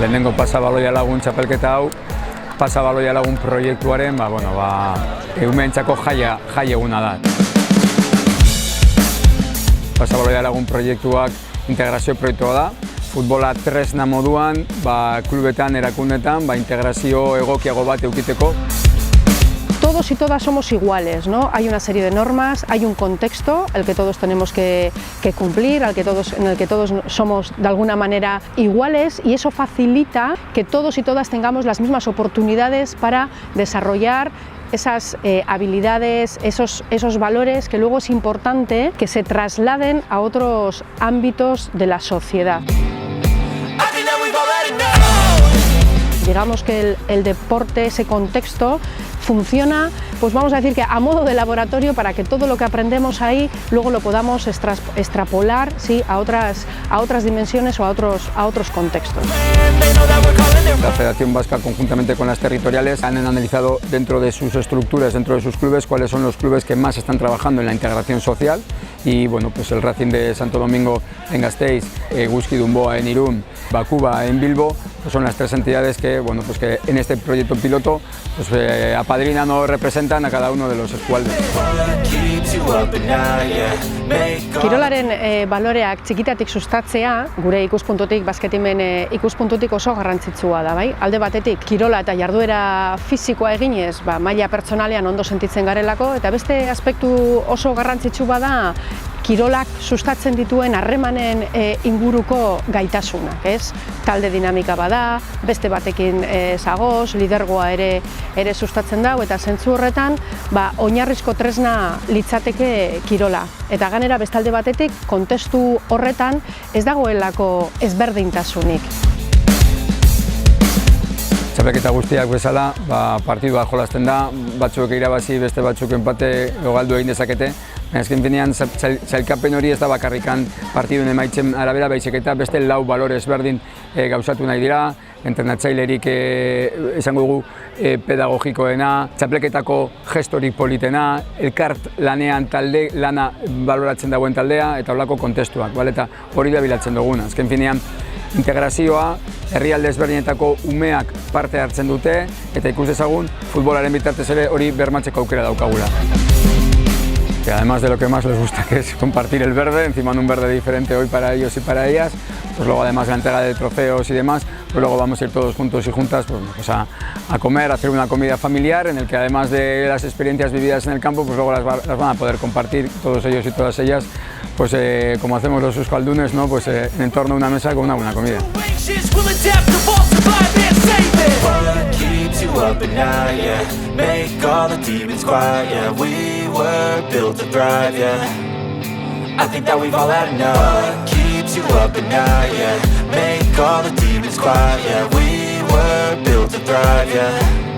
Lehenengo Pasabaloia Lagun txapelketa hau, Pasabaloia Lagun proiektuaren, umeentzako jai eguna da. Pasabaloia Lagun proiektuak integrazio proiektua da. Futbola tresna moduan, klubetan, erakundetan, integrazio egokiago bat eukiteko. Todos y todas somos iguales, ¿no? Hay una serie de normas, hay un contexto el que todos tenemos que cumplir, en el que todos somos de alguna manera iguales, y eso facilita que todos y todas tengamos las mismas oportunidades para desarrollar esas habilidades, esos valores que luego es importante que se trasladen a otros ámbitos de la sociedad. Digamos que el deporte, ese contexto, funciona, pues vamos a decir que a modo de laboratorio, para que todo lo que aprendemos ahí luego lo podamos extrapolar, ¿sí?, a otras dimensiones o a otros contextos. La Federación Vasca, conjuntamente con las territoriales, han analizado dentro de sus estructuras, dentro de sus clubes, cuáles son los clubes que más están trabajando en la integración social, y bueno, pues el Racing de Santo Domingo en Gasteiz, Eguski Dumboa en Irún, Bakuba en Bilbo, pues son las tres entidades que, bueno, pues que en este proyecto piloto apadrinan o representan a cada uno de los eskualdes. Kirolaren baloreak txikitatik sustatzea, gure ikuspuntutik, basketimen ikuspuntutik oso garrantzitsua da, bai? Alde batetik, kirola eta jarduera fisikoa eginez, maila pertsonalean ondo sentitzen garelako, eta beste aspektu oso garrantzitsu bada, kirolak sustatzen dituen harremanen inguruko gaitasunak, ez? Talde dinamika bada, beste batekin zagoz, lidergoa ere sustatzen dago, eta zentzu horretan, oinarrizko tresna litzateke kirola. Eta ganera bestalde batetik, kontestu horretan ez dagoelako ezberdintasunik. Txapelketa guztiak bezala, partidua jolasten da, batzuk irabazi, beste batzuk enpate galdu egin dezakete. Azken finean, sailkapen hori ez da bakarrikan partiduen emaitzen arabera, baizik eta beste lau balore ezberdin gauzatu nahi dira, entrenatzailerik esango dugu pedagogikoena, txapelketako gestorik politena, elkart lanean talde, lana baloratzen dagoen taldea, eta horrelako kontestuak, eta hori da bilatzen duguna. Azken finean, integrazioa, herrialde ezberdinetako umeak parte hartzen dute, eta ikus dezagun, futbolaren bitartez ere hori bermatzeko aukera daukagula. Que además de lo que más les gusta, que es compartir el verde, encima de un verde diferente hoy para ellos y para ellas, pues luego además la entrega de trofeos y demás, pues luego vamos a ir todos juntos y juntas pues a comer, a hacer una comida familiar, en el que además de las experiencias vividas en el campo, pues luego las van a poder compartir todos ellos y todas ellas, pues como hacemos los euskaldunes, ¿no? Pues en torno a una mesa con una buena comida. We're built to thrive, yeah. I think that we've all had enough. What keeps you up at night, yeah. Make all the demons quiet, yeah. We were built to thrive, yeah.